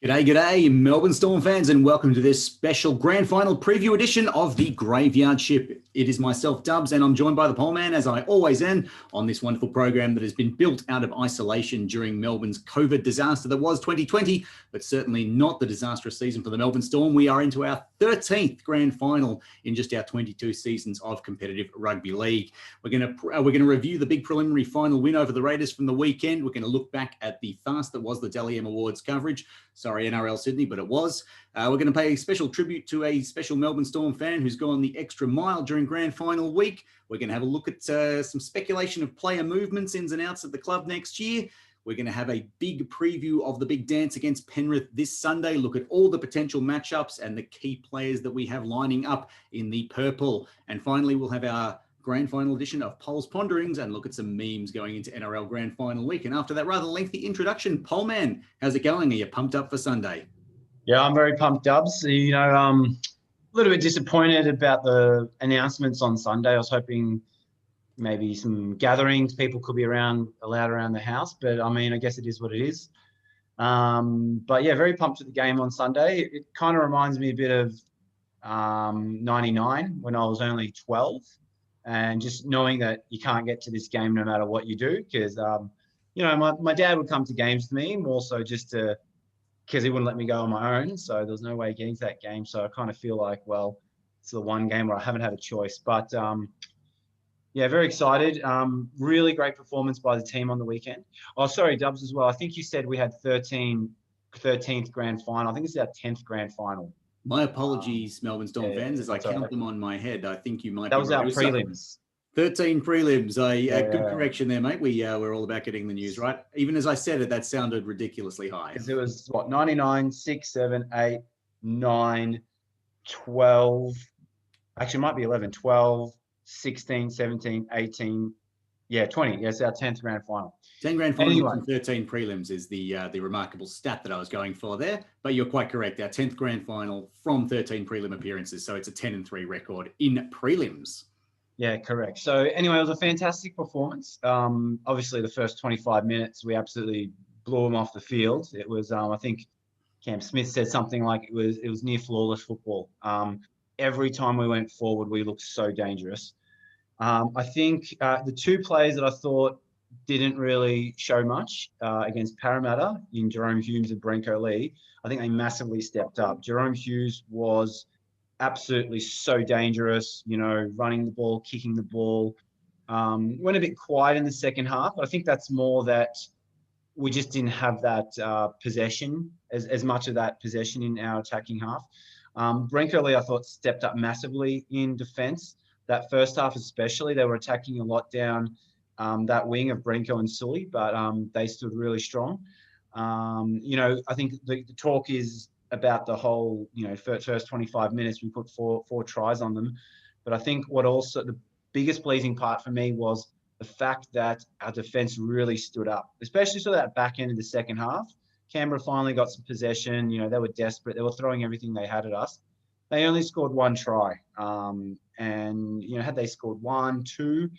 G'day, Melbourne Storm fans, and welcome to this special grand final preview edition of the Graveyard Ship. It is myself, Dubs, and I'm joined by the pole man, as I always am, on this wonderful program that has been built out of isolation during Melbourne's COVID disaster that was 2020, but certainly not the disastrous season for the Melbourne Storm. We are into our 13th grand final in just our 22 seasons of competitive rugby league. We're going to review the big preliminary final win over the Raiders from the weekend. We're going to look back at the farce that was the Dally M Awards coverage. Sorry, NRL Sydney, but it was. We're going to pay a special tribute to a special Melbourne Storm fan who's gone the extra mile during grand final week. We're going to have a look at some speculation of player movements, ins and outs at the club next year. We're going to have a big preview of the big dance against Penrith this Sunday, look at all the potential matchups and the key players that we have lining up in the purple. And finally, we'll have our grand final edition of Pole's Ponderings and look at some memes going into NRL Grand Final week. And after that rather lengthy introduction, Pole Man, how's it going? Are you pumped up for Sunday? Yeah, I'm very pumped, Dubs. A little bit disappointed about the announcements on Sunday. I was hoping maybe some gatherings, people could be allowed around the house, but I mean, I guess it is what it is. But yeah, very pumped with the game on Sunday. It kind of reminds me a bit of 99 when I was only 12. And just knowing that you can't get to this game no matter what you do, because, my dad would come to games with me more so just because he wouldn't let me go on my own. So there was no way getting to that game. So I kind of feel like, well, it's the one game where I haven't had a choice. But, yeah, very excited. Really great performance by the team on the weekend. Oh, sorry, Dubs, as well. I think you said we had 13th grand final. I think it's our 10th grand final. My apologies, Melbourne Storm fans, as I count them on my head. I think you might. That was our prelims. 13 prelims. Good correction there, mate. We're all about getting the news right. Even as I said it, that sounded ridiculously high. Because it was, 99, 6, 7, 8, 9, 12. Actually, it might be 11, 12, 16, 17, 18. Yeah, 20. Yes, our 10th grand final. 10 grand finals and 13 prelims is the remarkable stat that I was going for there. But you're quite correct. Our 10th grand final from 13 prelim appearances. So it's a 10-3 record in prelims. Yeah, correct. So anyway, it was a fantastic performance. Obviously, the first 25 minutes, we absolutely blew them off the field. It was, I think Cam Smith said something like it was near flawless football. Every time we went forward, we looked so dangerous. I think the two players that I thought didn't really show much against Parramatta in Jerome Hughes and Brenko Lee, I think they massively stepped up. Jerome Hughes was absolutely so dangerous, running the ball, kicking the ball. Went a bit quiet in the second half, but I think that's more that we just didn't have that possession, as much of that possession in our attacking half. Brenko Lee, I thought, stepped up massively in defence. That first half especially, they were attacking a lot down that wing of Brenko and Sully, but they stood really strong. I think the talk is about the whole, first 25 minutes, we put four tries on them. But I think the biggest pleasing part for me was the fact that our defence really stood up, especially to that back end of the second half. Canberra finally got some possession. They were desperate. They were throwing everything they had at us. They only scored one try. And had they scored 1, 2,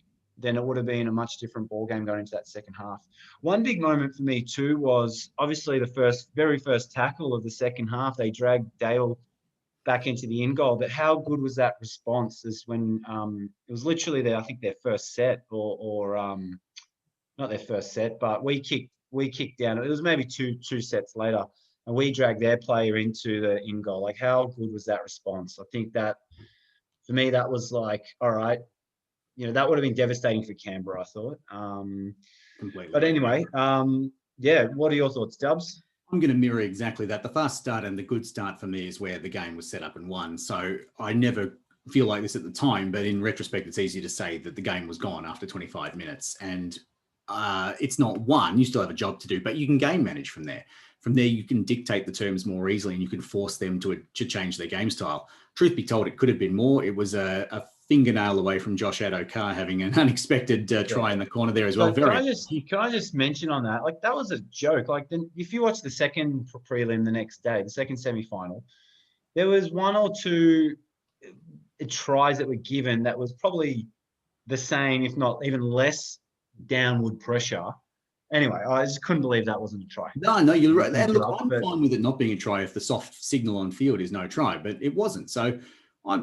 then it would have been a much different ball game going into that second half. One big moment for me too was obviously the very first tackle of the second half. They dragged Dale back into the in goal, but how good was that response? Is when it was literally their first set, or not their first set, but we kicked down. It was maybe two sets later, and we dragged their player into the in goal. Like, how good was that response? I think that, for me, that was like, all right, that would have been devastating for Canberra, I thought. Completely. But anyway, what are your thoughts, Dubs? I'm going to mirror exactly that. The fast start and the good start for me is where the game was set up and won. So I never feel like this at the time, but in retrospect, it's easy to say that the game was gone after 25 minutes. And it's not won. You still have a job to do, but you can game manage from there. From there, you can dictate the terms more easily and you can force them to change their game style. Truth be told, it could have been more. It was a fingernail away from Josh Addo-Carr having an unexpected try in the corner there as well. Can I just mention on that? Like, that was a joke. Like, if you watch the second prelim the next day, the second semi-final, there was 1 or 2 tries that were given that was probably the same, if not even less, downward pressure Anyway, I just couldn't believe that wasn't a try. No, you're right. And look, I'm But- fine with it not being a try if the soft signal on field is no try, but it wasn't. So,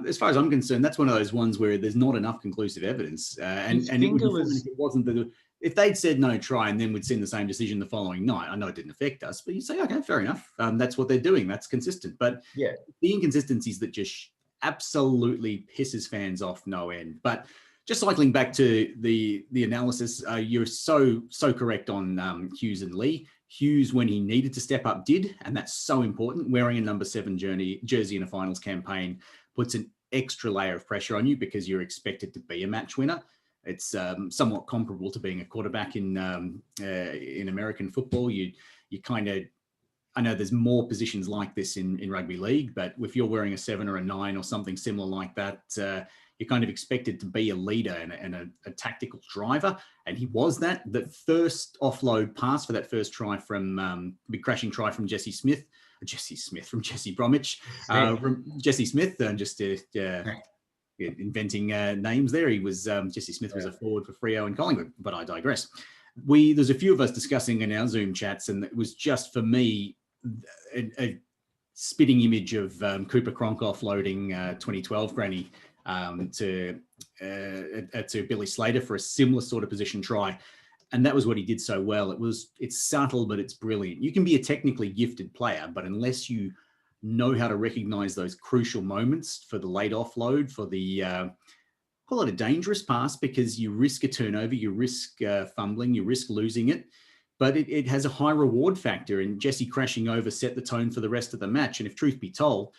as far as I'm concerned, that's one of those ones where there's not enough conclusive evidence, and it would be fine if it wasn't if they'd said no try and then we'd seen the same decision the following night. I know it didn't affect us, but you say, okay, fair enough. That's what they're doing. That's consistent. But yeah, the inconsistencies that just absolutely pisses fans off no end. But just cycling back to the analysis, you're so correct on Hughes and Lee. Hughes, when he needed to step up, did, and that's so important. Wearing a number 7 jersey in a finals campaign puts an extra layer of pressure on you because you're expected to be a match winner. It's somewhat comparable to being a quarterback in American football. You kind of, I know there's more positions like this in rugby league, but if you're wearing a 7 or a 9 or something similar like that, you're kind of expected to be a leader and a tactical driver. And he was that. The first offload pass for that first try from big crashing try from Jesse Smith from Jesse Bromwich, Jesse Smith, just inventing names there. He was Jesse Smith was a forward for Freo and Collingwood, but I digress. There's a few of us discussing in our Zoom chats, and it was just for me a spitting image of Cooper Cronk offloading 2012 granny to Billy Slater for a similar sort of position try. And that was what he did so well. It's subtle, but it's brilliant. You can be a technically gifted player, but unless you know how to recognize those crucial moments for the late offload, for the call it a dangerous pass, because you risk a turnover, you risk fumbling, you risk losing it, but it has a high reward factor. And Jesse crashing over set the tone for the rest of the match. And if truth be told,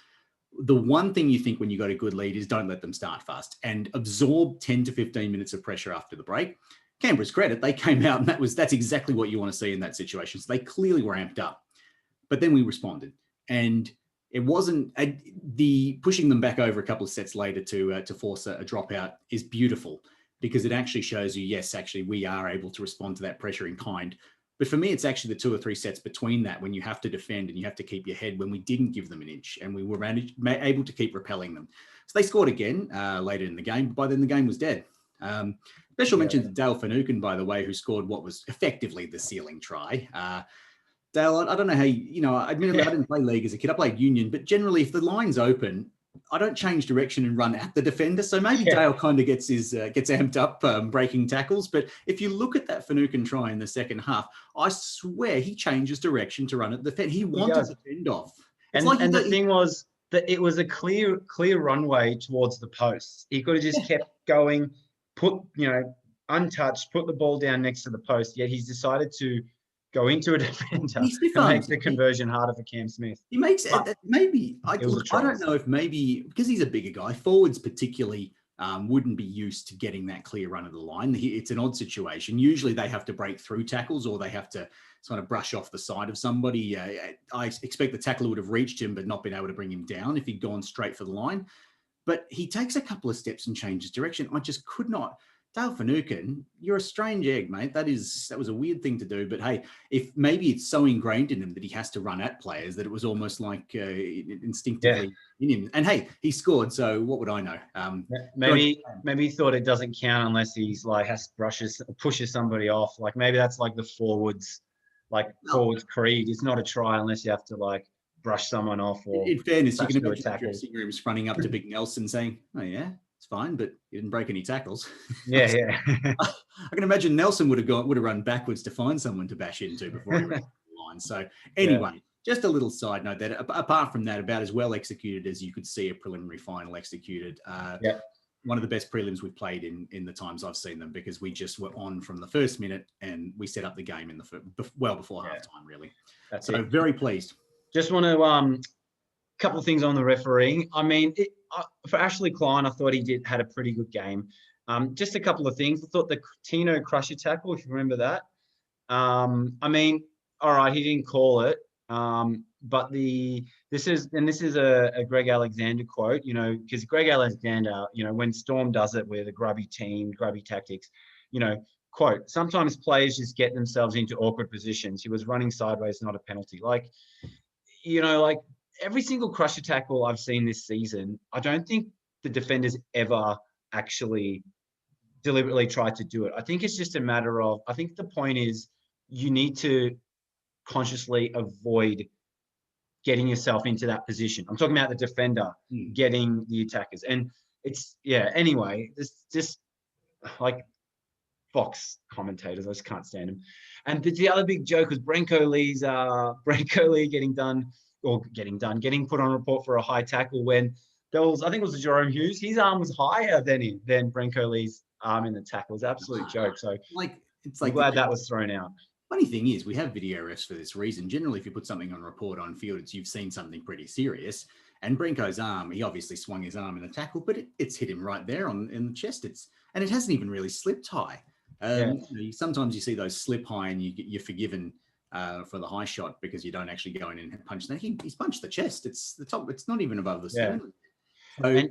the one thing you think when you got a good lead is don't let them start fast and absorb 10 to 15 minutes of pressure after the break. Canberra's credit, they came out and that's exactly what you want to see in that situation. So they clearly were amped up, but then we responded. And it wasn't the pushing them back over a couple of sets later to force a dropout is beautiful, because it actually shows you, yes, actually we are able to respond to that pressure in kind. But for me, it's actually the 2 or 3 sets between that when you have to defend and you have to keep your head, when we didn't give them an inch and we were able to keep repelling them. So they scored again later in the game, but by then the game was dead. Special mention to Dale Finucane, by the way, who scored what was effectively the ceiling try. Dale, I don't know how, admittedly I didn't play league as a kid. I played union, but generally if the line's open, I don't change direction and run at the defender. So maybe Dale kind of gets amped up breaking tackles. But if you look at that Finucane try in the second half, I swear he changes direction to run at the defender. He wanted to fend off. And the thing was that it was a clear runway towards the posts. He could have just kept going, untouched, put the ball down next to the post. Yet he's decided to go into a defender and make the conversion harder for Cam Smith. He makes it. I don't know if maybe because he's a bigger guy, forwards particularly wouldn't be used to getting that clear run of the line. It's an odd situation. Usually they have to break through tackles or they have to sort of brush off the side of somebody. I expect the tackler would have reached him but not been able to bring him down if he'd gone straight for the line. But he takes a couple of steps and changes direction. I just could not. Dale Finucane, you're a strange egg, mate. That was a weird thing to do. But hey, if maybe it's so ingrained in him that he has to run at players that it was almost like instinctively in him. And hey, he scored. So what would I know? Maybe he thought it doesn't count unless he's like pushes somebody off. Like maybe that's like the forwards creed. It's not a try unless you have to like brush someone off. Or in fairness, you can imagine the dressing rooms running up to Big Nelson saying, "Oh yeah, it's fine, but you didn't break any tackles." Yeah. I can imagine Nelson would have run backwards to find someone to bash into before he ran the line. So anyway, just a little side note that apart from that, about as well executed as you could see a preliminary final executed. One of the best prelims we've played in the times I've seen them, because we just were on from the first minute and we set up the game in before halftime, really. That's so very pleased. Just want to couple of things on the refereeing. I mean, for Ashley Klein, I thought he had a pretty good game. Just a couple of things. I thought the Tino Crusher tackle, if you remember that. I mean, all right, he didn't call it. But this is a Greg Alexander quote, because Greg Alexander, when Storm does it with a grubby team, grubby tactics, quote, sometimes players just get themselves into awkward positions. He was running sideways, not a penalty. Like every single crusher tackle I've seen this season, I don't think the defenders ever actually deliberately tried to do it. I think it's just a matter of, I think the point is you need to consciously avoid getting yourself into that position. I'm talking about the defender getting the attackers. And anyway, it's just like Fox commentators. I just can't stand them. And the other big joke was Brenko Lee getting put on report for a high tackle when there was, I think it was Jerome Hughes. His arm was higher than Brenko Lee's arm in the tackle. It was an absolute joke. So I'm glad that was thrown out. Funny thing is, we have video refs for this reason. Generally, if you put something on report on field, you've seen something pretty serious. And Brenko's arm, he obviously swung his arm in the tackle, but it's hit him right there in the chest. And it hasn't even really slipped high. Sometimes you see those slip high and you're forgiven for the high shot because you don't actually go in and punch that. He's punched the chest. It's the top. It's not even above the ceiling. So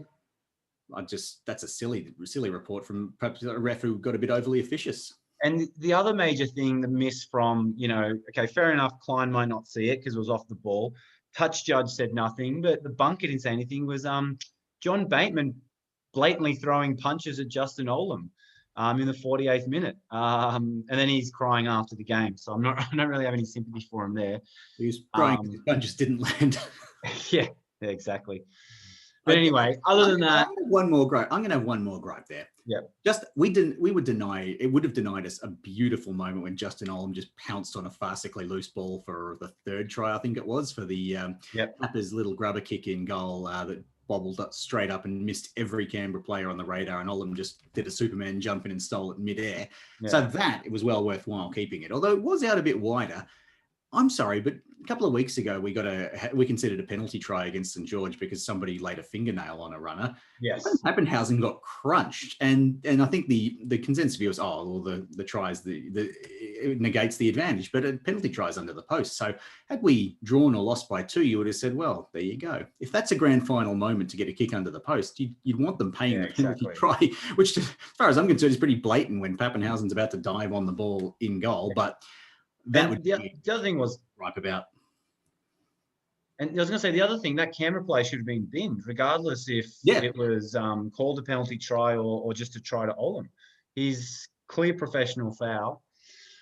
that's a silly report from perhaps a ref who got a bit overly officious. And the other major thing, the miss from, okay, fair enough, Klein might not see it because it was off the ball. Touch judge said nothing, but the bunker didn't say anything, was John Bateman blatantly throwing punches at Justin Olam in the 48th minute. And then he's crying after the game. So I don't really have any sympathy for him there. He was crying because his punches didn't land. yeah, exactly. But anyway, other than that, I'm going to have one more gripe there. Yeah. It would have denied us a beautiful moment when Justin Olam just pounced on a farcically loose ball for the third try, I think it was, for the Papa's little grubber kick in goal that bobbled up straight up and missed every Canberra player on the radar, and Olam just did a Superman jump in and stole it midair. Yeah. So it was well worthwhile keeping it, although it was out a bit wider. I'm sorry, but a couple of weeks ago, we considered a penalty try against St. George because somebody laid a fingernail on a runner. Yes. Pappenhausen got crunched. And I think the consensus view was, the tries, it negates the advantage, but a penalty tries under the post. So had we drawn or lost by 2, you would have said, well, there you go. If that's a grand final moment to get a kick under the post, you'd want them paying the penalty try, which, as far as I'm concerned, is pretty blatant when Pappenhausen's about to dive on the ball in goal. But the other thing was ripe about. And I was going to say, the other thing, that Canberra play should have been binned, regardless if it was called a penalty try or just a try to Olam. He's clear professional foul.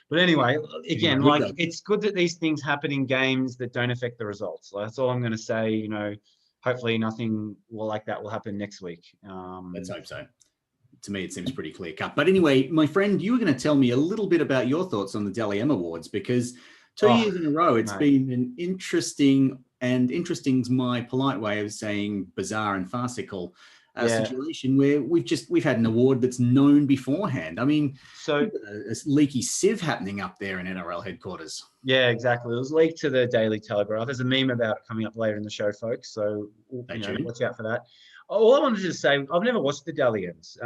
But anyway, again, it's good that these things happen in games that don't affect the results. That's all I'm going to say. Hopefully nothing like that will happen next week. Let's hope so. To me, it seems pretty clear cut. But anyway, my friend, you were going to tell me a little bit about your thoughts on the Dally M Awards, because 2 years in a row, it's been an interesting's my polite way of saying bizarre and farcical situation where we've had an award that's known beforehand. I mean, so a leaky sieve happening up there in NRL headquarters. Yeah, exactly. It was leaked to the Daily Telegraph. There's a meme about it coming up later in the show, folks. So watch out for that. All I wanted to say, I've never watched the Dally M's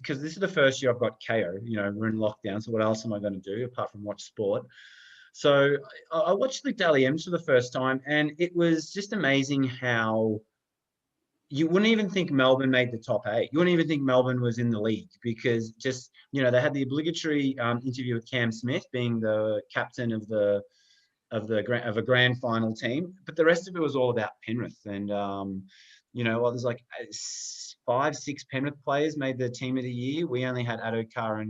because this is the first year I've got KO. We're in lockdown, so what else am I going to do apart from watch sport? So I watched the Dally M's for the first time, and it was just amazing how you wouldn't even think Melbourne made the top 8. You wouldn't even think Melbourne was in the league because they had the obligatory interview with Cam Smith being the captain of a grand final team, but the rest of it was all about Penrith. And there's like 5-6 Penrith players made the team of the year. We only had Addo Carr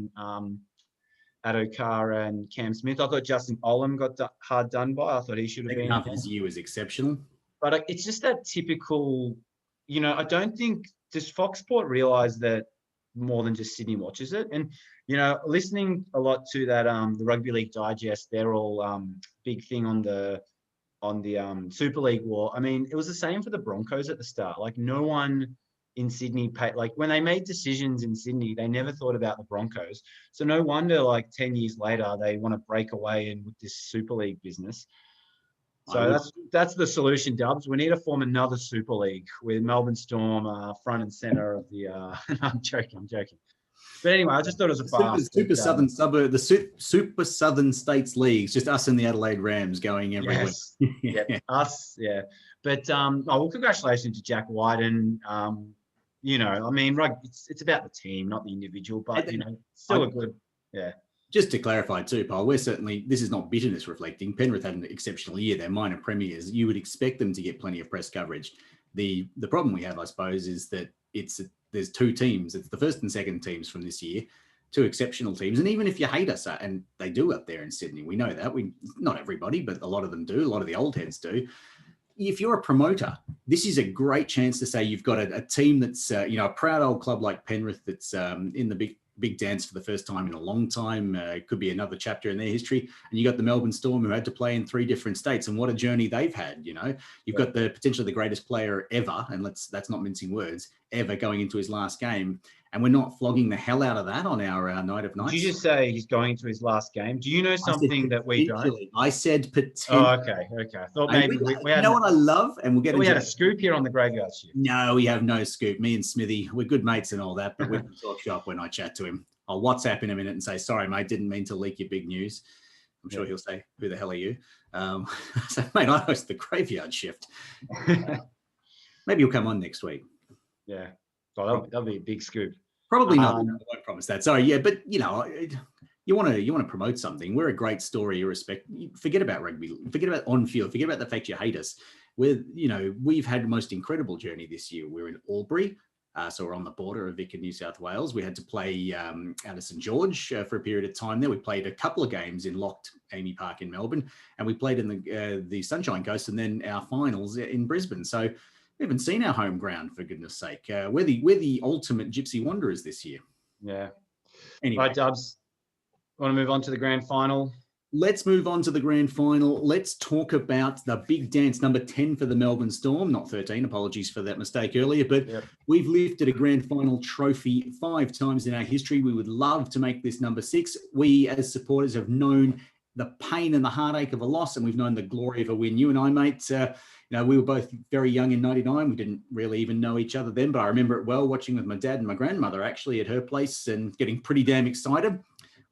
and Cam Smith. I thought Justin Olam got hard done by. I thought he should have been. Half his year was exceptional. But it's just that typical, I don't think, does Fox Sport realise that more than just Sydney watches it? And, listening a lot to that, the Rugby League Digest, they're all big thing on the Super League war. I mean, it was the same for the Broncos at the start. Like, no one in Sydney when they made decisions in Sydney, they never thought about the Broncos. So no wonder 10 years later, they want to break away and with this Super League business. So that's the solution, Dubs. We need to form another Super League with Melbourne Storm front and center of the. I'm joking. But anyway, I just thought it was a fast. Super Southern States Leagues, just us and the Adelaide Rams going everywhere. Yes. Yep, us, yeah. But congratulations to Jack Whiten. It's about the team, not the individual, but still a good, yeah. Just to clarify too, Paul, this is not bitterness reflecting. Penrith had an exceptional year. They're minor premiers. You would expect them to get plenty of press coverage. The problem we have, I suppose, is that there's 2 teams. It's the first and second teams from this year. two exceptional teams. And even if you hate us, and they do up there in Sydney, we know that. Not everybody, but a lot of them do. A lot of the old heads do. If you're a promoter, this is a great chance to say you've got a team that's, a proud old club like Penrith that's in the big dance for the first time in a long time. It could be another chapter in their history. And you got the Melbourne Storm, who had to play in 3 different states, and what a journey they've had. You've got the potentially the greatest player ever, and that's not mincing words, ever going into his last game. And we're not flogging the hell out of that on our night of nights. Did you just say he's going to his last game? Do you know something that we don't? I said potentially. Oh, okay. I thought maybe we had. You know what I love? And we'll get. We had a scoop here on the Graveyard Shift. No, we have no scoop. Me and Smithy, we're good mates and all that, but we can talk shop when I chat to him. I'll WhatsApp in a minute and say, sorry, mate, didn't mean to leak your big news. I'm sure he'll say, who the hell are you? So, mate, I host the Graveyard Shift. Maybe you'll come on next week. Yeah. Well, that'll be a big scoop. Probably not. I won't promise that. Sorry. Yeah, but, you want to promote something. We're a great story, irrespective. Forget about rugby. Forget about on-field. Forget about the fact you hate us. We've had the most incredible journey this year. We're in Albury. So we're on the border of Vic and New South Wales. We had to play out of St George for a period of time there. We played a couple of games in locked Amy Park in Melbourne, and we played in the Sunshine Coast, and then our finals in Brisbane. So we haven't seen our home ground, for goodness sake. We're the ultimate Gypsy Wanderers this year. Yeah. Anyway. Right, Dubs. Want to move on to the grand final? Let's move on to the grand final. Let's talk about the big dance, number 10 for the Melbourne Storm, not 13. Apologies for that mistake earlier, but We've lifted a grand final trophy 5 times in our history. We would love to make this number 6. We, as supporters, have known the pain and the heartache of a loss, and we've known the glory of a win. You and I, mate, we were both very young in 99. We didn't really even know each other then, but I remember it well, watching with my dad and my grandmother actually at her place and getting pretty damn excited.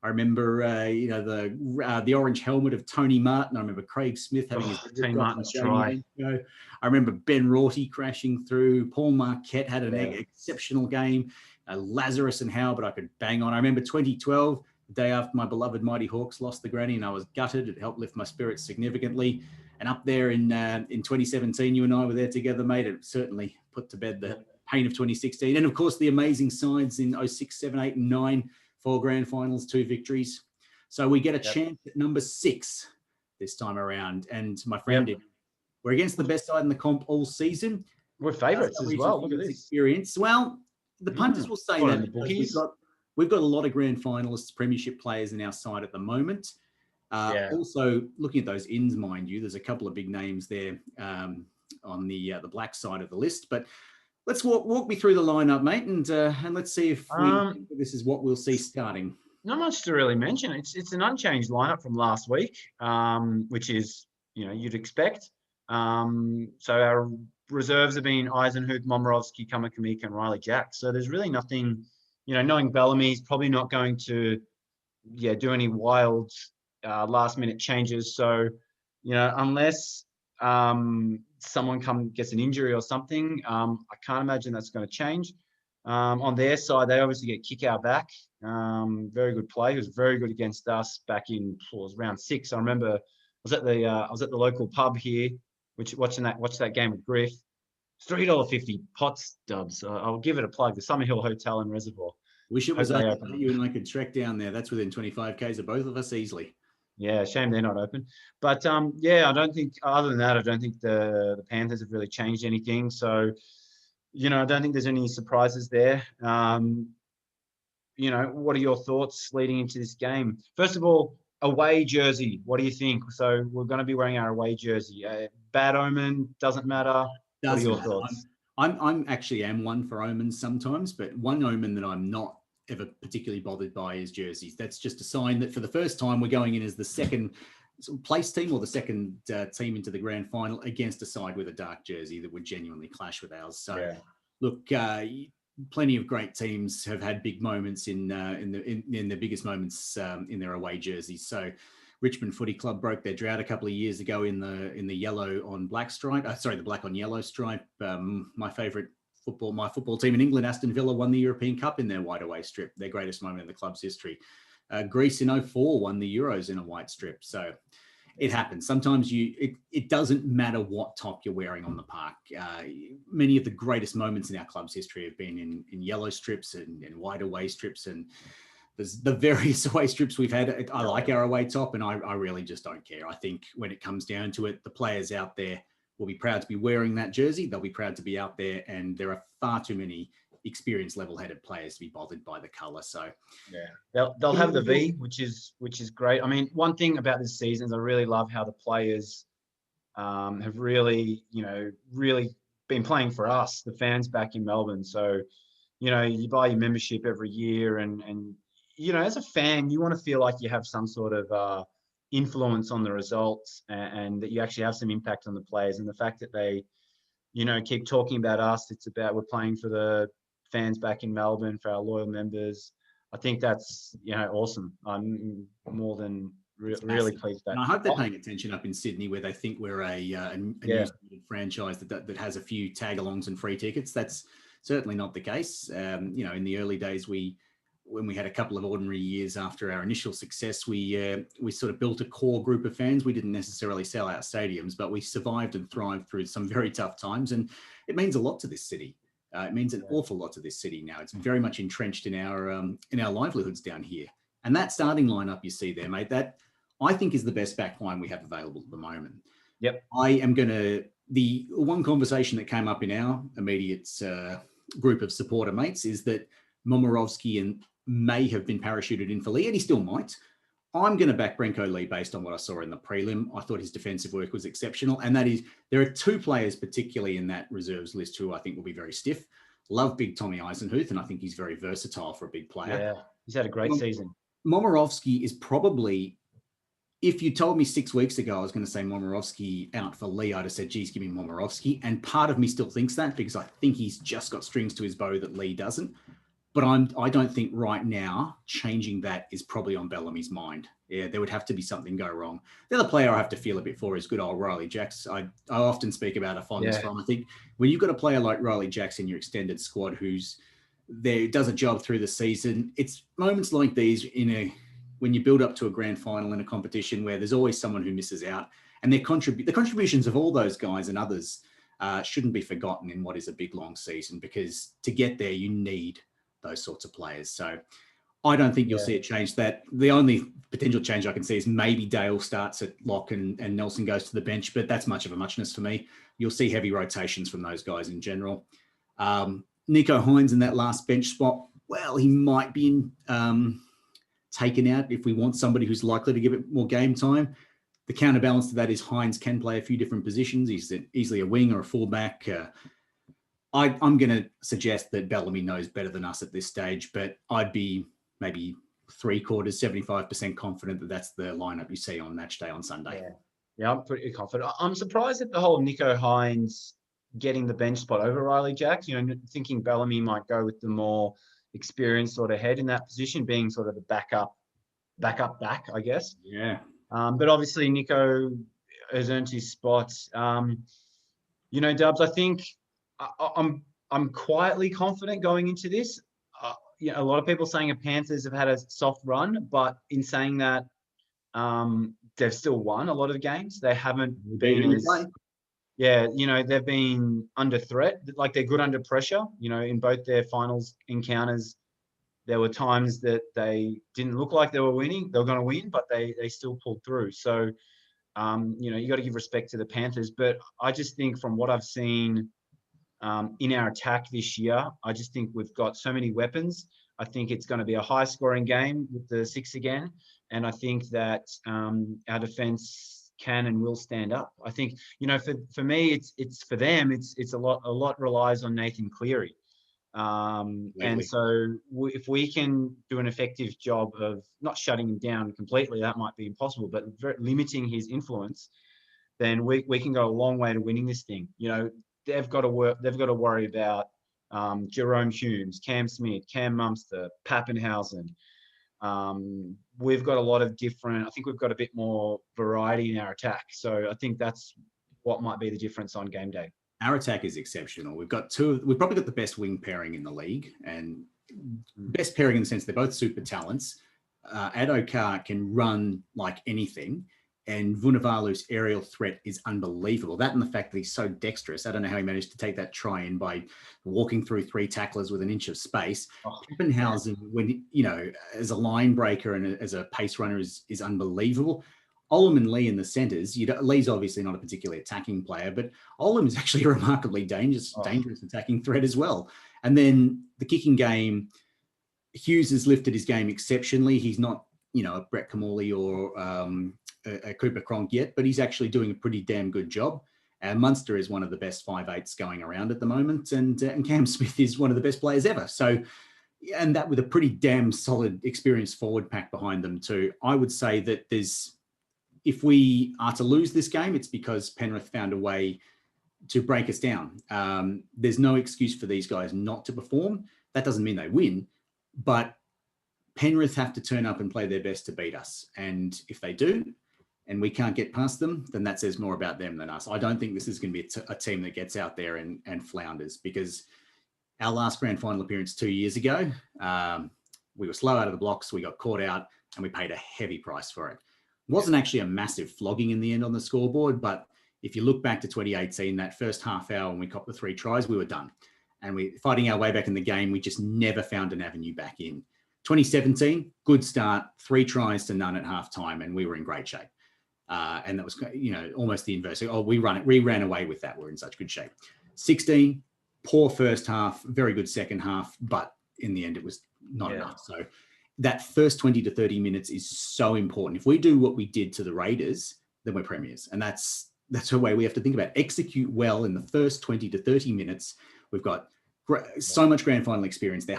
I remember, the orange helmet of Tony Martin. I remember Craig Smith having his Tony Martin's try. I remember Ben Rorty crashing through. Paul Marquette had an exceptional game. Lazarus and Howard, I could bang on. I remember 2012, the day after my beloved Mighty Hawks lost the granny, and I was gutted. It helped lift my spirits significantly. And up there in 2017, you and I were there together, mate. It certainly put to bed the pain of 2016. And, of course, the amazing sides in 06, 7, 8, and 9. 4 grand finals, 2 victories. So we get a chance at number 6 this time around. And my friend, we're against the best side in the comp all season. We're favourites as well. Look at this experience. Well, the punters will say that we've got a lot of grand finalists, premiership players in our side at the moment. Also, looking at those ins, mind you, there's a couple of big names there on the black side of the list, but. Let's walk me through the lineup, mate, and let's see if this is what we'll see starting. Not much to really mention. It's an unchanged lineup from last week, which is you'd expect. So our reserves have been Eisenhuth, Momirovski, Kamakamika, and Riley Jack. So there's really nothing. Knowing Bellamy's probably not going to do any wild last minute changes. So unless someone gets an injury or something, I can't imagine that's going to change. On their side, they obviously get Kickout back. Very good play. He was very good against us back in round 6. I remember I was at the local pub here, watched that game with Griff. It's $3.50 pots, Dubs. I'll give it a plug. The Summerhill Hotel in Reservoir. Wish it was open. You and I could trek down there. That's within 25 k's of both of us easily. Yeah, shame they're not open. But I don't think, other than that, I don't think the Panthers have really changed anything. So, I don't think there's any surprises there. What are your thoughts leading into this game? First of all, away jersey. What do you think? So we're going to be wearing our away jersey. Bad omen, doesn't matter. What are your thoughts? I'm actually am one for omens sometimes, but one omen that I'm not ever particularly bothered by his jerseys. That's just a sign that for the first time we're going in as the second place team or the second team into the grand final against a side with a dark jersey that would genuinely clash with ours. So look, plenty of great teams have had big moments in the biggest moments in their away jerseys. So Richmond Footy Club broke their drought a couple of years ago in the yellow on black stripe. The black on yellow stripe. My football team in England, Aston Villa, won the European Cup in their white away strip, their greatest moment in the club's history. Greece in 2004 won the Euros in a white strip. So it happens. Sometimes it doesn't matter what top you're wearing on the park. Many of the greatest moments in our club's history have been in yellow strips and white away strips. And there's the various away strips we've had. I like our away top, and I really just don't care. I think when it comes down to it, the players out there will be proud to be wearing that jersey. They'll be proud to be out there, and there are far too many experienced, level-headed players to be bothered by the colour. So yeah, they'll have the V, which is great. I mean, one thing about this season is I really love how the players have really, really been playing for us, the fans back in Melbourne. So, you buy your membership every year, and as a fan, you want to feel like you have some sort of influence on the results, and that you actually have some impact on the players. And the fact that they, keep talking about us, it's about we're playing for the fans back in Melbourne, for our loyal members. I think that's, awesome. I'm more than really pleased with that. And I hope they're paying attention up in Sydney, where they think we're a new franchise that has a few tag-alongs and free tickets. That's certainly not the case. In the early days, when we had a couple of ordinary years after our initial success, we sort of built a core group of fans. We didn't necessarily sell out stadiums, but we survived and thrived through some very tough times, and it means a lot to this city. It means an awful lot to this city now. It's very much entrenched in our livelihoods down here. And that starting lineup you see there, mate, that I think is the best back line we have available at the moment. Yep. The one conversation that came up in our immediate group of supporter mates is that Momirovski may have been parachuted in for Lee, and he still might. I'm going to back Brenko Lee based on what I saw in the prelim. I thought his defensive work was exceptional. And that is, there are two players, particularly in that reserves list, who I think will be very stiff. Love big Tommy Eisenhuth, and I think he's very versatile for a big player. Yeah, he's had a great season. Momirovski is probably, if you told me 6 weeks ago I was going to say Momirovski out for Lee, I'd have said, geez, give me Momirovski. And part of me still thinks that, because I think he's just got strings to his bow that Lee doesn't. But I don't think right now changing that is probably on Bellamy's mind. Yeah, there would have to be something go wrong. The other player I have to feel a bit for is good old Riley Jacks. I often speak about a fondness for him. I think when you've got a player like Riley Jacks in your extended squad who's there, does a job through the season, it's moments like these when you build up to a grand final in a competition where there's always someone who misses out, and the contributions of all those guys and others shouldn't be forgotten in what is a big, long season, because to get there, you need those sorts of players. So I don't think you'll see it change that. The only potential change I can see is maybe Dale starts at lock and Nelson goes to the bench, but that's much of a muchness for me. You'll see heavy rotations from those guys in general. Nico Hines in that last bench spot, well, he might be taken out if we want somebody who's likely to give it more game time. The counterbalance to that is Hines can play a few different positions. He's easily a wing or a fullback. I'm going to suggest that Bellamy knows better than us at this stage, but I'd be maybe 75% confident that that's the lineup you see on match day on Sunday. Yeah, I'm pretty confident. I'm surprised at the whole Nico Hines getting the bench spot over Riley Jacks. Thinking Bellamy might go with the more experienced sort of head in that position, being sort of the backup, I guess. Yeah. But obviously Nico has earned his spot. Dubs, I think I'm quietly confident going into this. A lot of people saying the Panthers have had a soft run, but in saying that, they've still won a lot of games. They haven't been they've been under threat. Like, they're good under pressure. In both their finals encounters, there were times that they didn't look like they were winning. They were going to win, but they still pulled through. So, you got to give respect to the Panthers. But I just think from what I've seen in our attack this year, I just think we've got so many weapons. I think it's going to be a high-scoring game with the six again, and I think that our defence can and will stand up. I think for me, it's for them. It's a lot relies on Nathan Cleary, and so if we can do an effective job of not shutting him down completely, that might be impossible, but limiting his influence, then we can go a long way to winning this thing. They've got to worry about Jerome Humes, Cam Smith, Cam Mumster, Pappenhausen. We've got a lot of different. I think we've got a bit more variety in our attack. So I think that's what might be the difference on game day. Our attack is exceptional. We've probably got the best wing pairing in the league, and best pairing in the sense they're both super talents. Addo Carr can run like anything. And Vunivalu's aerial threat is unbelievable. That and the fact that he's so dexterous. I don't know how he managed to take that try in by walking through 3 tacklers with an inch of space. Pappenhausen, when as a line breaker and as a pace runner, is unbelievable. Olam and Lee in the centres. Lee's obviously not a particularly attacking player, but Olam is actually a remarkably dangerous attacking threat as well. And then the kicking game, Hughes has lifted his game exceptionally. He's not, a Brett Kamali or a Cooper Cronk yet, but he's actually doing a pretty damn good job. Munster is one of the best 5'8s going around at the moment, and Cam Smith is one of the best players ever. So, and that with a pretty damn solid, experienced forward pack behind them too. I would say that if we are to lose this game, it's because Penrith found a way to break us down. There's no excuse for these guys not to perform. That doesn't mean they win, but Penrith have to turn up and play their best to beat us. And if they do, and we can't get past them, then that says more about them than us. I don't think this is going to be a team that gets out there and flounders, because our last grand final appearance 2 years ago, we were slow out of the blocks, we got caught out, and we paid a heavy price for it. It wasn't actually a massive flogging in the end on the scoreboard, but if you look back to 2018, that first half hour when we copped the 3 tries, we were done. And we fighting our way back in the game, we just never found an avenue back in. 2017, good start, 3 tries to none at halftime, and we were in great shape. And that was, almost the inverse. We ran away with that. We're in such good shape. 16, poor first half, very good second half, but in the end, it was not enough. So that first 20 to 30 minutes is so important. If we do what we did to the Raiders, then we're premiers. And that's the way we have to think about it. Execute well in the first 20 to 30 minutes. We've got so much grand final experience. They're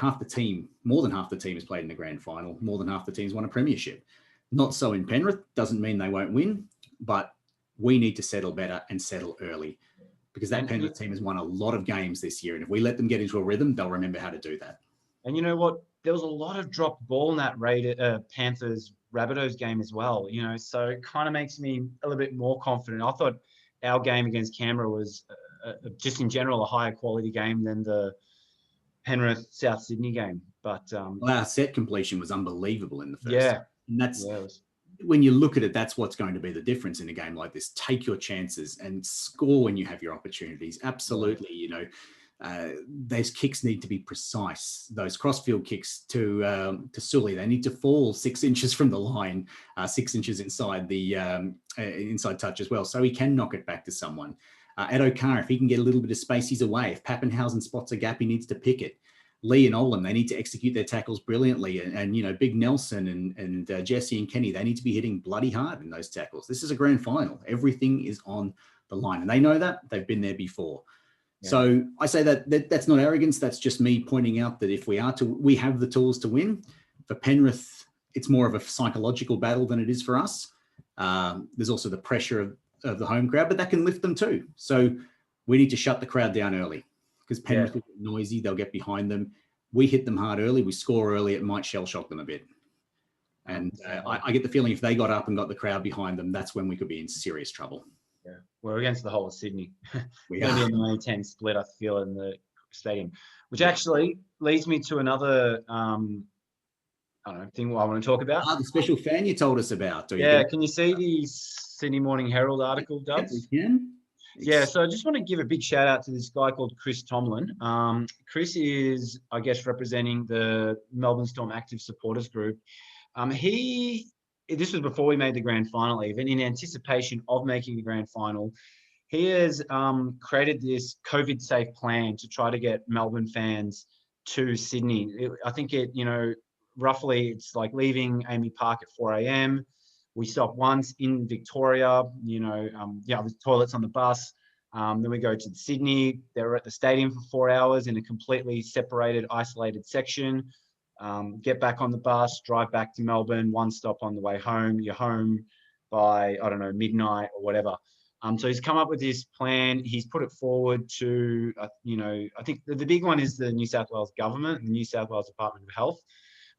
more than half the team has played in the grand final. More than half the team's won a premiership. Not so in Penrith. Doesn't mean they won't win, but we need to settle better and settle early, because that Penrith team has won a lot of games this year. And if we let them get into a rhythm, they'll remember how to do that. And you know what? There was a lot of dropped ball in that Panthers Rabbitohs game as well, so it kind of makes me a little bit more confident. I thought our game against Canberra was just in general a higher quality game than the Penrith South Sydney game. But our set completion was unbelievable in the first. Yeah. And that's when you look at it, that's what's going to be the difference in a game like this. Take your chances and score when you have your opportunities. Absolutely, those kicks need to be precise. Those crossfield kicks to Sully, they need to fall 6 inches from the line, 6 inches inside the inside touch as well, so he can knock it back to someone. Ed O'Carr, if he can get a little bit of space, he's away. If Pappenhausen spots a gap, he needs to pick it. Lee and Olam, they need to execute their tackles brilliantly. And Big Nelson and Jesse and Kenny, they need to be hitting bloody hard in those tackles. This is a grand final. Everything is on the line. And they know that. They've been there before. Yeah. So I say that's not arrogance. That's just me pointing out that if we have the tools to win. For Penrith, it's more of a psychological battle than it is for us. There's also the pressure of the home crowd, but that can lift them too. So we need to shut the crowd down early, because Penrith will get noisy. They'll get behind them. We hit them hard early. We score early. It might shell shock them a bit. And I get the feeling if they got up and got the crowd behind them, that's when we could be in serious trouble. Yeah, we're against the whole of Sydney. We're going to be a 9-10 split, I feel, in the stadium, which actually leads me to another thing I want to talk about. The special fan you told us about. Can you see the Sydney Morning Herald article, Dubs? Yep, we can. Yeah, so I just want to give a big shout out to this guy called Chris Tomlin. Chris is, I guess, representing the Melbourne Storm Active Supporters Group. This was before we made the grand final even. In anticipation of making the grand final, he has created this COVID-safe plan to try to get Melbourne fans to Sydney. I think roughly it's like leaving Amy Park at 4 a.m. We stop once in Victoria, with toilets on the bus. Then we go to Sydney. They're at the stadium for 4 hours in a completely separated, isolated section. Get back on the bus, drive back to Melbourne, one stop on the way home. You're home by, midnight or whatever. So he's come up with this plan. He's put it forward to, I think the big one is the New South Wales government, the New South Wales Department of Health.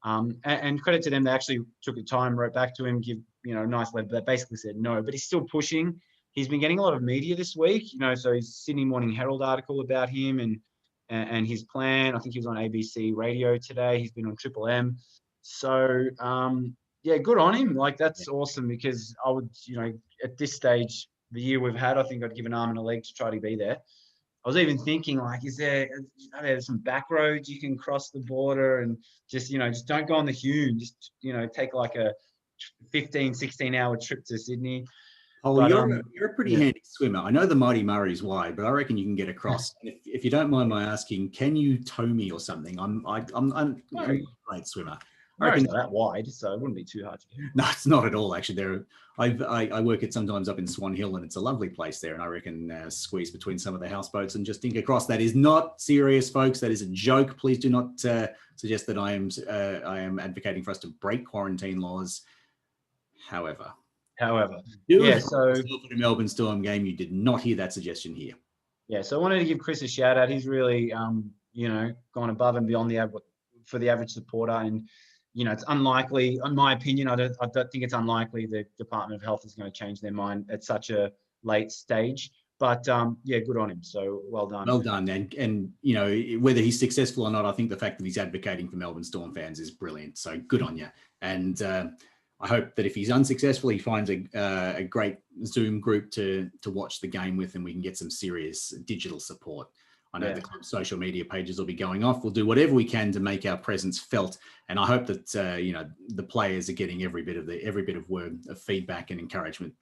And credit to them, they actually took the time, wrote back to him, give a nice letter that basically said no, but he's still pushing. He's been getting a lot of media this week, so his Sydney Morning Herald article about him and his plan. I think he was on ABC radio today. He's been on Triple M. So yeah, good on him. Like, that's awesome, because I would, at this stage, the year we've had, I think I'd give an arm and a leg to try to be there. I was even thinking, like, is there, some back roads you can cross the border, and just don't go on the Hume. Just, take like a 15, 16-hour trip to Sydney. Oh, But you're a pretty handy swimmer. I know the Mighty Murray's wide, but I reckon you can get across. If you don't mind my asking, can you tow me or something? I'm a great swimmer. I Murray's reckon not that wide, so it wouldn't be too hard to do. no, it's not at all. Actually, I work it sometimes up in Swan Hill, and it's a lovely place there. And I reckon squeeze between some of the houseboats and just dink across. That is not serious, folks. That is a joke. Please do not suggest that I am advocating for us to break quarantine laws. However, yeah. So for the Melbourne Storm game, you did not hear that suggestion here. Yeah, so I wanted to give Chris a shout out. He's really, gone above and beyond for the average supporter, and it's unlikely, in my opinion, I don't think it's unlikely the Department of Health is going to change their mind at such a late stage. But yeah, good on him. So well done. Well done, and whether he's successful or not, I think the fact that he's advocating for Melbourne Storm fans is brilliant. So good on you, and I hope that if he's unsuccessful, he finds a great Zoom group to watch the game with, and we can get some serious digital support. I know the club's social media pages will be going off. We'll do whatever we can to make our presence felt, and I hope that the players are getting every bit of word of feedback and encouragement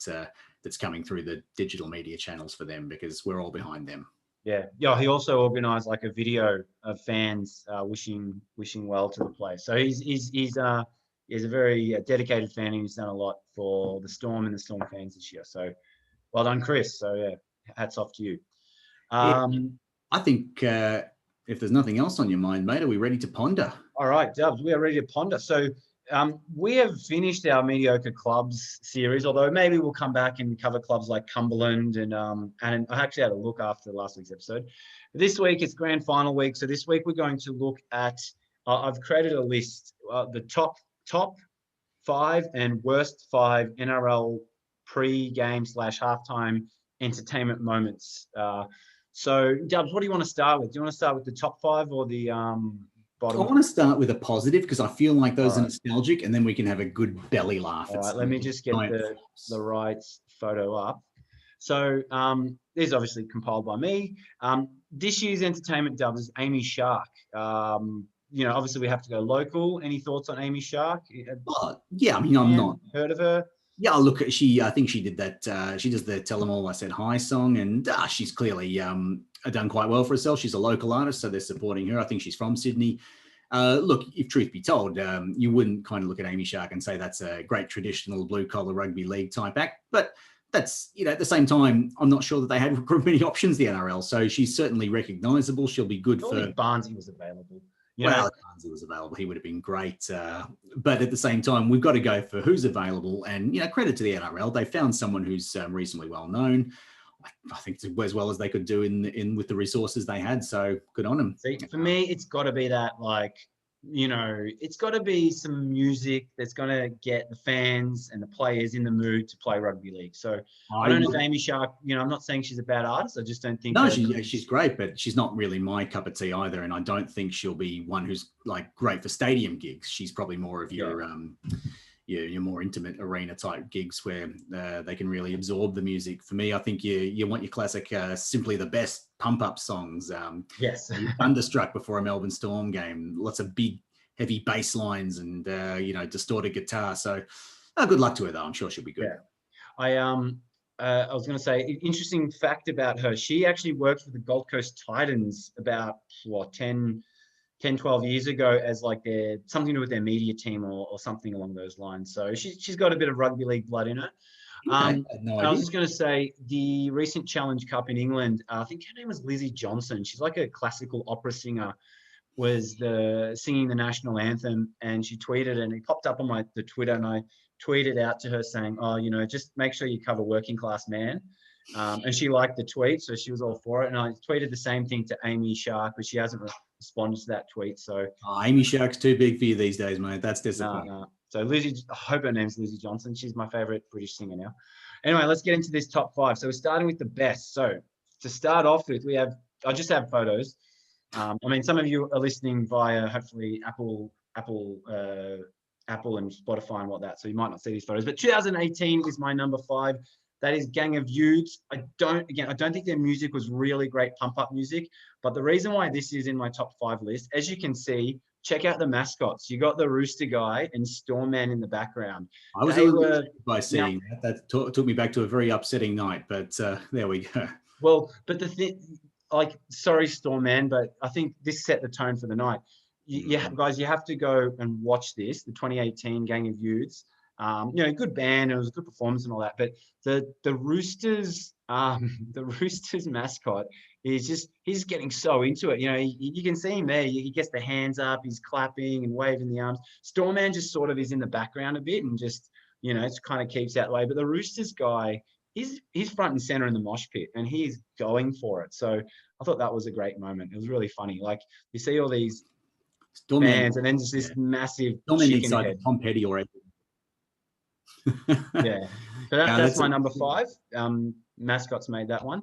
that's coming through the digital media channels for them, because we're all behind them. Yeah. He also organised like a video of fans wishing well to the players. So he's a very dedicated fan, and he's done a lot for the Storm and the Storm fans this year. So well done, Chris. So yeah, hats off to you. I think if there's nothing else on your mind, mate, are we ready to ponder? All right, Dubs, we are ready to ponder. So we have finished our mediocre clubs series, although maybe we'll come back and cover clubs like Cumberland, and I actually had a look after last week's episode. This week it's grand final week, so this week we're going to look at. I've created a list, the top 5 and worst 5 NRL pre-game / halftime entertainment moments. So, Dubs, what do you want to start with? Do you want to start with the top 5 or the bottom? I want to start with a positive, because I feel like those are nostalgic, and then we can have a good belly laugh. All right, let me just get the right photo up. So, this is obviously compiled by me. This year's entertainment, Dubs, is Amy Shark. Obviously we have to go local. Any thoughts on Amy Shark? Yeah, I mean, I'm not heard of her. Yeah, look, I think she did that. She does the Tell Them All I Said Hi song, and she's clearly done quite well for herself. She's a local artist, so they're supporting her. I think she's from Sydney. Look, if truth be told, you wouldn't kind of look at Amy Shark and say that's a great traditional blue-collar rugby league type act, but that's, at the same time, I'm not sure that they had many options, the NRL, so she's certainly recognisable. She'll be good for... Barnesy was available. Well, if Barnesy was available, he would have been great. But at the same time, we've got to go for who's available. And, credit to the NRL. They found someone who's reasonably well known. I think as well as they could do in with the resources they had. So good on them. See, for me, it's got to be that, it's got to be some music that's going to get the fans and the players in the mood to play rugby league. So I don't know if Amy Shark, I'm not saying she's a bad artist. I just don't think. No, she's great, but she's not really my cup of tea either. And I don't think she'll be one who's great for stadium gigs. She's probably more of your more intimate arena type gigs where they can really absorb the music. For me, I think you want your classic, simply the best pump up songs. Yes, Thunderstruck before a Melbourne Storm game. Lots of big, heavy bass lines and distorted guitar. So, good luck to her though. I'm sure she'll be good. Yeah. I was going to say, interesting fact about her. She actually worked for the Gold Coast Titans about 10-12 years ago as something to do with their media team or something along those lines. So she's got a bit of rugby league blood in her. I was just going to say, the recent Challenge Cup in England, I think her name was Lizzie Johnson. She's like a classical opera singer, was singing the national anthem, and she tweeted, and it popped up on the Twitter, and I tweeted out to her saying, just make sure you cover Working Class Man. And she liked the tweet, so she was all for it. And I tweeted the same thing to Amy Shark, but she hasn't responded to that tweet. So Amy Shark's too big for you these days, mate. That's disappointing. No. So Lizzie, I hope her name's Lizzie Johnson. She's my favorite British singer now. Anyway, let's get into this top 5. So we're starting with the best. So to start off with, I just have photos. Apple and Spotify and what that, so you might not see these photos. But 2018 is my number 5. That is Gang of Youths. I don't think their music was really great pump-up music, but the reason why this is in my top 5 list, as you can see, check out the mascots. You got the Rooster Guy and Stormman in the background. I was a little bit by seeing that. That took me back to a very upsetting night, but there we go. Well, but the thing, like, sorry, Stormman, but I think this set the tone for the night. Guys, you have to go and watch this, the 2018 Gang of Youths. Good band, it was a good performance and all that. But the Roosters, the Roosters mascot he's getting so into it. You can see him there. He gets the hands up, he's clapping and waving the arms. Stormman just sort of is in the background a bit and just, it kind of keeps out the way. But the Roosters guy, he's front and center in the mosh pit and he's going for it. So I thought that was a great moment. It was really funny. Like, you see all these fans and then just this massive chicken head. Tom Petty already. Yeah, so that's my number 5. Mascots made that one.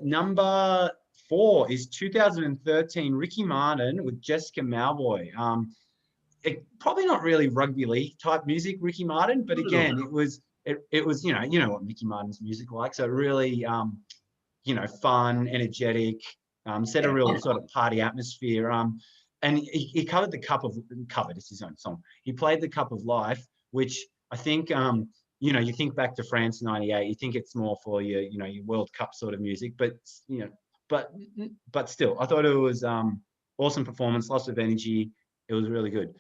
Number 4 is 2013 Ricky Martin with Jessica Mauboy. Probably not really rugby league type music, Ricky Martin, but again, it was what Ricky Martin's music like. So really, fun, energetic, set a real sort of party atmosphere. And he covered it's his own song. He played the Cup of Life, which I think, you think back to France '98, you think it's more for your World Cup sort of music, but still, I thought it was awesome performance, lots of energy. It was really good.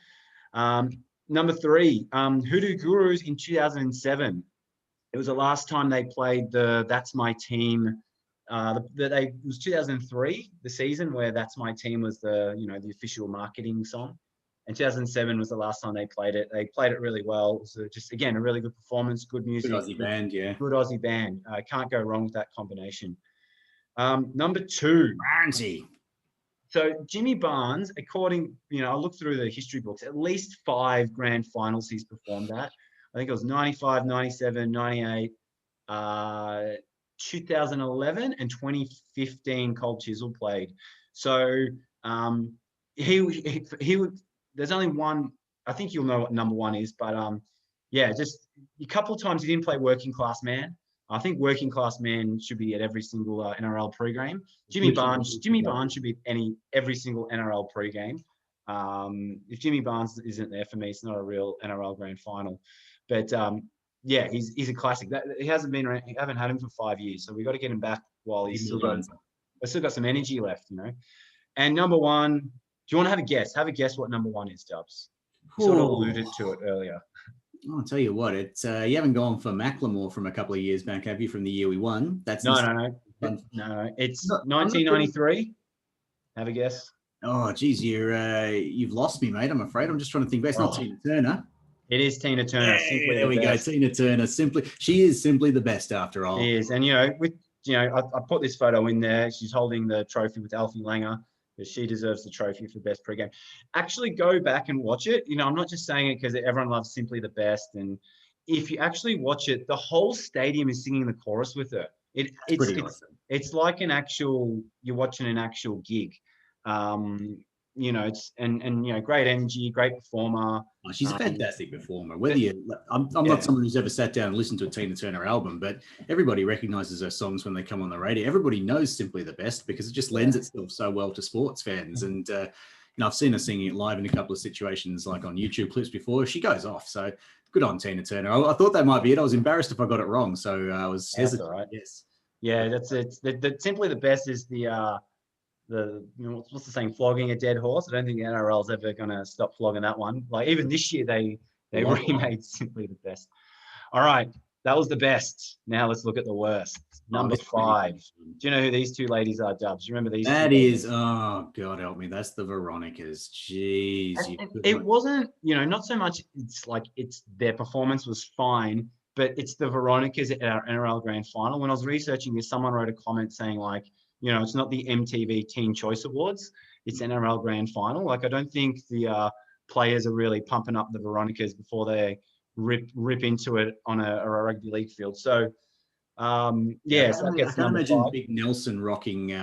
Number 3, Hoodoo Gurus in 2007. It was the last time they played the That's My Team. It was 2003, the season where That's My Team was the official marketing song. And 2007 was the last time they played it. They played it really well. So just, again, a really good performance, good music. Good Aussie band, yeah. Good Aussie band. Can't go wrong with that combination. Number 2. Fancy. So Jimmy Barnes, according, I looked through the history books, at least 5 grand finals he's performed at. I think it was 95, 97, 98, 2011, and 2015 Cold Chisel played. So he would. There's only one. I think you'll know what number 1 is, but just a couple of times he didn't play Working Class Man. I think Working Class Man should be at every single NRL pre-game. Jimmy Barnes should be at every single NRL pre-game. If Jimmy Barnes isn't there, for me, it's not a real NRL Grand Final. But he's a classic. He hasn't been around. We haven't had him for 5 years, so we got to get him back while he's still got some energy left, And number 1. Do you want to have a guess? Have a guess what number 1 is, Dubs. You sort of alluded to it earlier. I'll tell you what, it's you haven't gone for Macklemore from a couple of years back, have you? From the year we won. That's no. It's 1993. Have a guess. Oh, geez, you've lost me, mate. I'm afraid. I'm just trying to think. It's not Tina Turner. It is Tina Turner. Yeah, there we go. Tina Turner. She is simply the best after all. She is, and I put this photo in there. She's holding the trophy with Alfie Langer. She deserves the trophy for best pre-game. Actually, go back and watch it. I'm not just saying it because everyone loves Simply the Best. And if you actually watch it, the whole stadium is singing the chorus with her. It's like you're watching an actual gig. It's great energy, great performer. Oh, she's a fantastic performer. I'm not someone who's ever sat down and listened to a Tina Turner album, but everybody recognizes her songs when they come on the radio. Everybody knows Simply the Best because it just lends itself so well to sports fans. And I've seen her singing it live in a couple of situations, like on YouTube clips before. She goes off. So good on Tina Turner. I thought that might be it. I was embarrassed if I got it wrong, so I was hesitant. Right. Yes. Yeah, that's it. The Simply the Best is what's the saying? Flogging a dead horse. I don't think the NRL's ever going to stop flogging that one. Like, even this year, they remade Simply the Best. All right, that was the best. Now let's look at the worst. Number 5. Do you know who these 2 ladies are, Dubs? Do you remember these? That is, oh God help me. That's the Veronicas. Jeez. It wasn't, not so much. It's their performance was fine, but it's the Veronicas at our NRL Grand Final. When I was researching this, someone wrote a comment saying it's not the MTV Teen Choice Awards. It's NRL Grand Final. Like, I don't think the players are really pumping up the Veronicas before they rip into it on a rugby league field. So, so I guess I imagine 5. Big Nelson rocking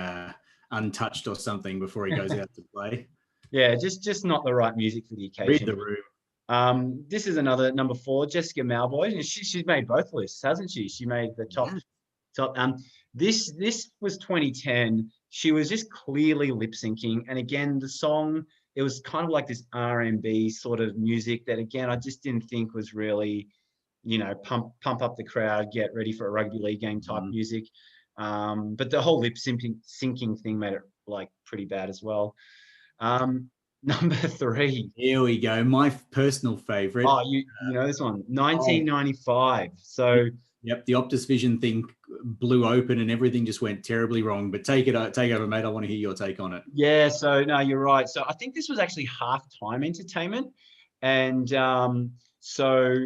Untouched or something before he goes out to play. Yeah, just not the right music for the occasion. Read the room. This is another number 4, Jessica Malboy, and she's made both lists, hasn't she? She made the top. This was 2010. She was just clearly lip syncing, and again, the song, it was kind of like this R&B sort of music that, again, I just didn't think was really, pump up the crowd, get ready for a rugby league game type music. But the whole lip syncing thing made it like pretty bad as well. Number 3. Here we go. My personal favorite. Oh, you know this one, 1995. So. Yep, the Optus Vision thing blew open and everything just went terribly wrong. But take over, mate. I want to hear your take on it. Yeah, so no, you're right. So I think this was actually halftime entertainment, and so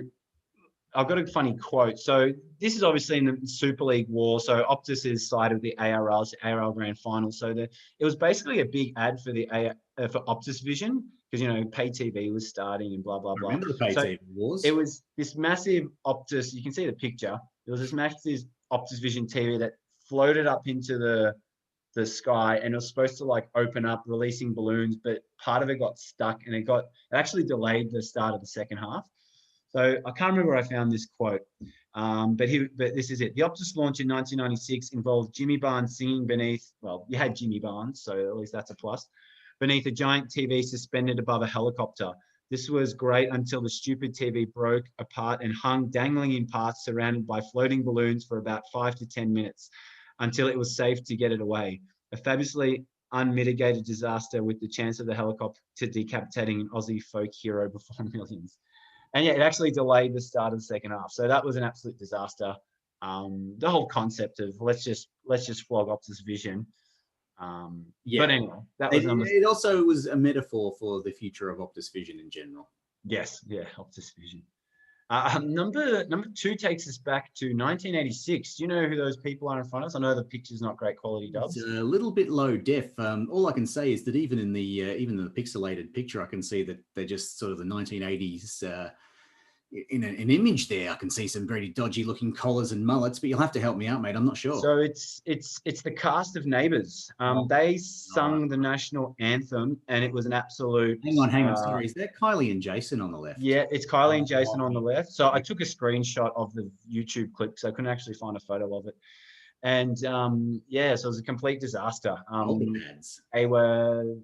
I've got a funny quote. So this is obviously in the Super League war. So Optus's side of the ARL, ARL Grand Final. So it was basically a big ad for for Optus Vision, because pay TV was starting and blah blah blah. Remember the pay TV wars? It was this massive Optus. You can see the picture. It was this massive Optus Vision TV that floated up into the sky, and it was supposed to like open up, releasing balloons, but part of it got stuck, and it actually delayed the start of the second half. So I can't remember where I found this quote, but this is it. The Optus launch in 1996 involved Jimmy Barnes singing beneath. Well, you had Jimmy Barnes, so at least that's a plus. Beneath a giant TV suspended above a helicopter. This was great until the stupid TV broke apart and hung dangling in parts surrounded by floating balloons for about 5 to 10 minutes until it was safe to get it away. A fabulously unmitigated disaster with the chance of the helicopter decapitating an Aussie folk hero before millions. And yeah, it actually delayed the start of the second half. So that was an absolute disaster. The whole concept of let's just flog Optus Vision. But anyway, that was it also was a metaphor for the future of Optus Vision in general. Yes, yeah, Optus Vision. Number 2 takes us back to 1986. Do you know who those people are in front of us? I know the picture's not great quality, Dubs. It's a little bit low def. All I can say is that even in the pixelated picture, I can see that they're just sort of the 1980s. In an image there, I can see some very dodgy looking collars and mullets, but you'll have to help me out, mate. I'm not sure. So it's the cast of Neighbours. They sung the national anthem, and it was an absolute. Hang on. Sorry, is that Kylie and Jason on the left? Yeah, it's Kylie and Jason on the left. So I took a screenshot of the YouTube clip, so I couldn't actually find a photo of it. And so it was a complete disaster. They were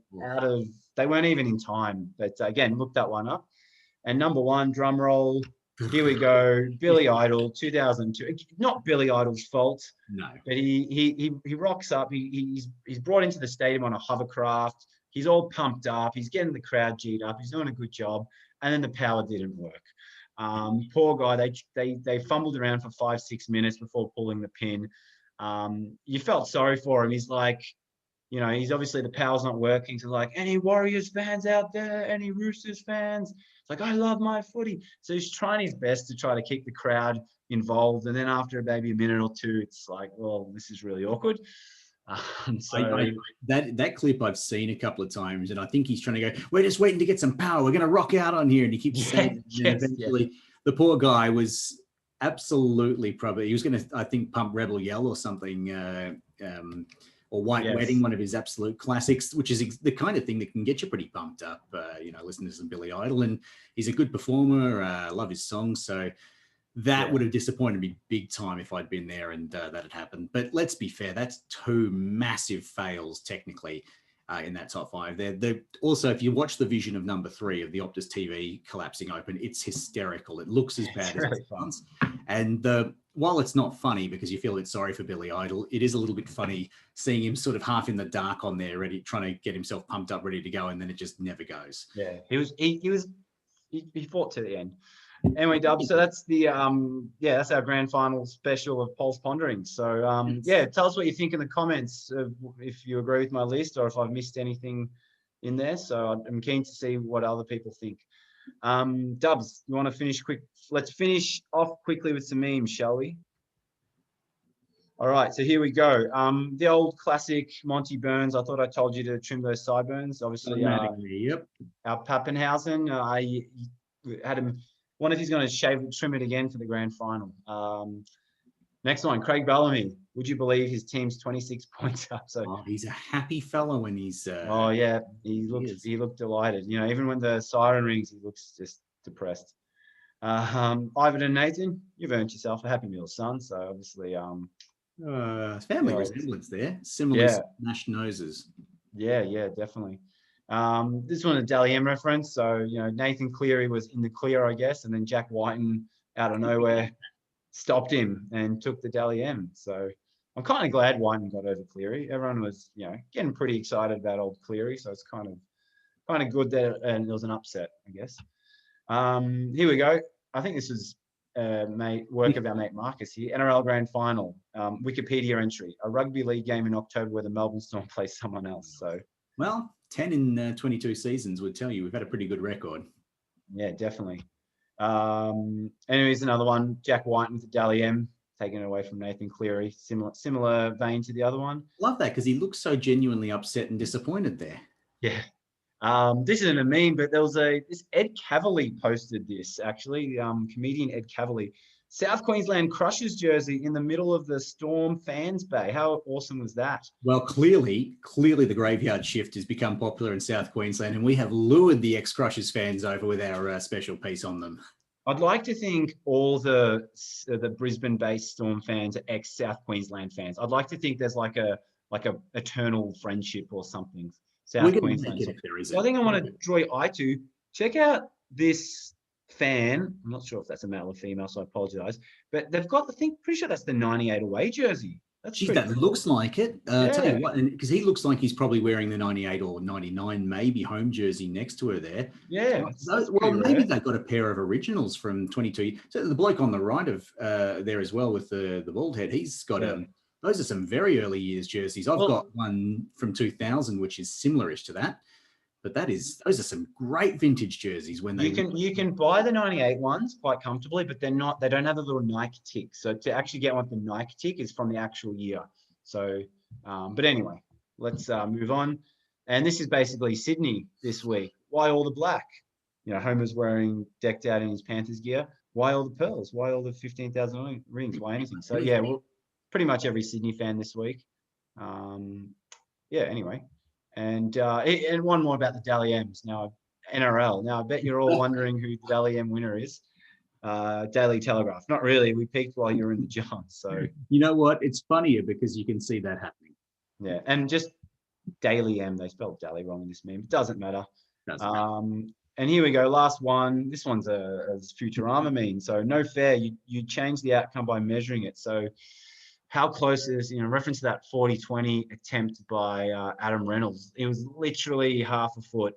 they weren't even in time. But again, look that one up. And number 1, drum roll. Here we go. Billy Idol, 2002. Not Billy Idol's fault. No. But he rocks up. He's brought into the stadium on a hovercraft. He's all pumped up. He's getting the crowd G'd up. He's doing a good job. And then the power didn't work. Poor guy. They fumbled around for 5-6 minutes before pulling the pin. You felt sorry for him. He's like, he's obviously the power's not working. So like, any Warriors fans out there? Any Roosters fans? It's like, I love my footy. So he's trying his best to try to keep the crowd involved. And then after maybe a minute or two, it's like, well, this is really awkward. That clip I've seen a couple of times, and I think he's trying to go, we're just waiting to get some power. We're going to rock out on here. And he keeps saying, eventually the poor guy was absolutely probably, he was going to, I think, pump Rebel Yell or something, or White Wedding, one of his absolute classics, which is the kind of thing that can get you pretty pumped up, listening to some Billy Idol. And he's a good performer. I love his songs. So that would have disappointed me big time if I'd been there and that had happened. But let's be fair, that's 2 massive fails technically in that top 5. They're also, if you watch the vision of number 3 of the Optus TV collapsing open, it's hysterical. It looks as bad as it sounds. And while it's not funny because you feel it's sorry for Billy Idol, it is a little bit funny seeing him sort of half in the dark on there, trying to get himself pumped up, ready to go, and then it just never goes. Yeah, he fought to the end. Anyway, Dub, so that's that's our grand final special of Paul's Pondering. So tell us what you think in the comments if you agree with my list or if I've missed anything in there. So I'm keen to see what other people think. Dubs, you want to finish quick? Let's finish off quickly with some memes, shall we? All right, so here we go. The old classic Monty Burns. I thought I told you to trim those sideburns. Obviously, our Pappenhausen. I had him. Wonder if he's going to trim it again for the grand final. Next one, Craig Bellamy. Would you believe his team's 26 points up? So he's a happy fellow when he's. He looked delighted. Even when the siren rings, he looks just depressed. Ivan and Nathan, you've earned yourself a Happy Meal, son. So obviously, family yeah, resemblance there. Similarly yeah, smashed noses. yeah, definitely. This one a Dally M reference. So Nathan Cleary was in the clear, I guess, and then Jack Whiten out of nowhere stopped him and took the Dally M. So I'm kind of glad Whiten got over Cleary. Everyone was getting pretty excited about old Cleary, so it's kind of good that and there was an upset, I guess. Here we go. I think this is work of our mate Marcus here. NRL Grand Final, Wikipedia entry: a rugby league game in October where the Melbourne Storm plays someone else. So, well, 10 in 22 seasons would tell you we've had a pretty good record. Yeah, definitely. Anyways, another one: Jack Whiten with the Dally M, taken away from Nathan Cleary. Similar vein to the other one. Love that because he looks so genuinely upset and disappointed there. Yeah. This isn't a meme, but there was this Ed Cavalier posted this actually. Comedian Ed Cavalier, South Queensland Crushers jersey in the middle of the Storm fans bay. How awesome was that? Well, clearly the graveyard shift has become popular in South Queensland, and we have lured the ex-Crushers fans over with our special piece on them. I'd like to think all the Brisbane-based Storm fans are ex-South Queensland fans. I'd like to think there's like a eternal friendship or something. South Queensland. If there is. So I think I want to draw your eye to check out this fan. I'm not sure if that's a male or female, so I apologize. But they've got, pretty sure that's the 98 away jersey. That cool. Looks like it. Tell you what, because he looks like he's probably wearing the 98 or 99, maybe home jersey next to her there. Yeah. Maybe they've got a pair of originals from 22. So the bloke on the right of there as well with the bald head, he's got those are some very early years jerseys. I've got one from 2000, which is similar-ish to that. But those are some great vintage jerseys. When you can buy the 98 ones quite comfortably, but they don't have a little Nike tick. So to actually get one with the Nike tick is from the actual year. So, but anyway, let's move on. And this is basically Sydney this week. Why all the black? Homer's decked out in his Panthers gear. Why all the pearls? Why all the 15,000 rings? Why anything? So yeah, pretty much every Sydney fan this week. Anyway. And one more about the Dally M's. Now, NRL. Now, I bet you're all wondering who the Dally M winner is. Daily Telegraph. Not really. We peaked while you were in the John. So you know what? It's funnier because you can see that happening. Yeah, and just Daily M. They spelled Daily wrong in this meme. It doesn't matter. And here we go. Last one. This one's a Futurama meme. So no fair. You change the outcome by measuring it. So how close is, reference to that 40-20 attempt by Adam Reynolds. It was literally half a foot.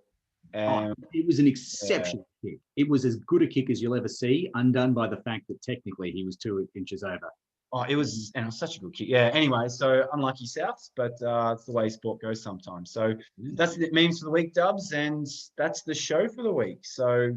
It was an exceptional kick. It was as good a kick as you'll ever see, undone by the fact that technically he was 2 inches over. It was such a good kick. Yeah, anyway, so unlucky Souths, but it's the way sport goes sometimes. So that's the memes for the week, Dubs, and that's the show for the week. So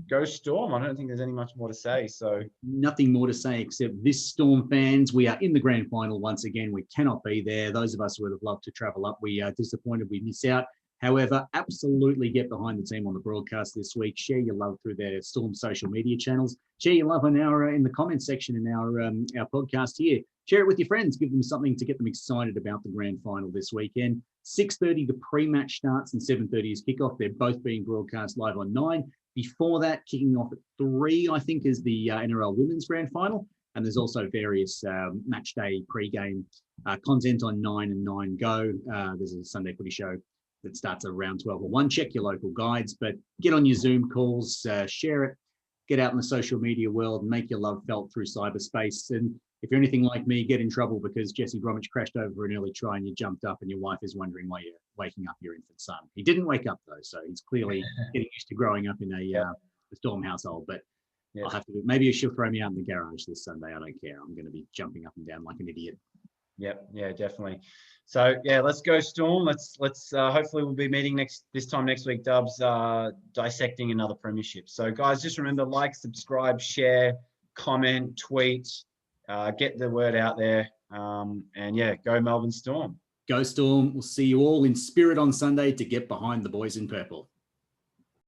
go Storm. I don't think there's any much more to say. So nothing more to say except this, Storm fans, we are in the grand final once again. We cannot be there. Those of us who would have loved to travel up, we are disappointed we miss out. However, absolutely get behind the team on the broadcast this week. Share your love through their Storm social media channels. Share your love on in the comments section in our podcast here. Share it with your friends. Give them something to get them excited about the grand final this weekend. 6:30 the pre-match starts and 7:30 is kickoff. They're both being broadcast live on 9. Before that, kicking off at 3, I think, is the NRL Women's Grand Final. And there's also various match day pre-game content on 9 and 9 Go. There's a Sunday footy show that starts around 12 or 1. Check your local guides, but get on your Zoom calls, share it, get out in the social media world, make your love felt through cyberspace. And if you're anything like me, get in trouble because Jesse Bromwich crashed over an early try and you jumped up and your wife is wondering why you're waking up your infant son. He didn't wake up though, so he's clearly getting used to growing up in a Storm household. But I'll have to, maybe she'll throw me out in the garage this Sunday. I don't care. I'm going to be jumping up and down like an idiot. Yep. Yeah, definitely. So yeah, let's go Storm. Let's hopefully we'll be meeting this time next week, Dubs, dissecting another premiership. So guys, just remember, like, subscribe, share, comment, tweet, get the word out there. And yeah, go Melbourne Storm. Go Storm. We'll see you all in spirit on Sunday to get behind the boys in purple.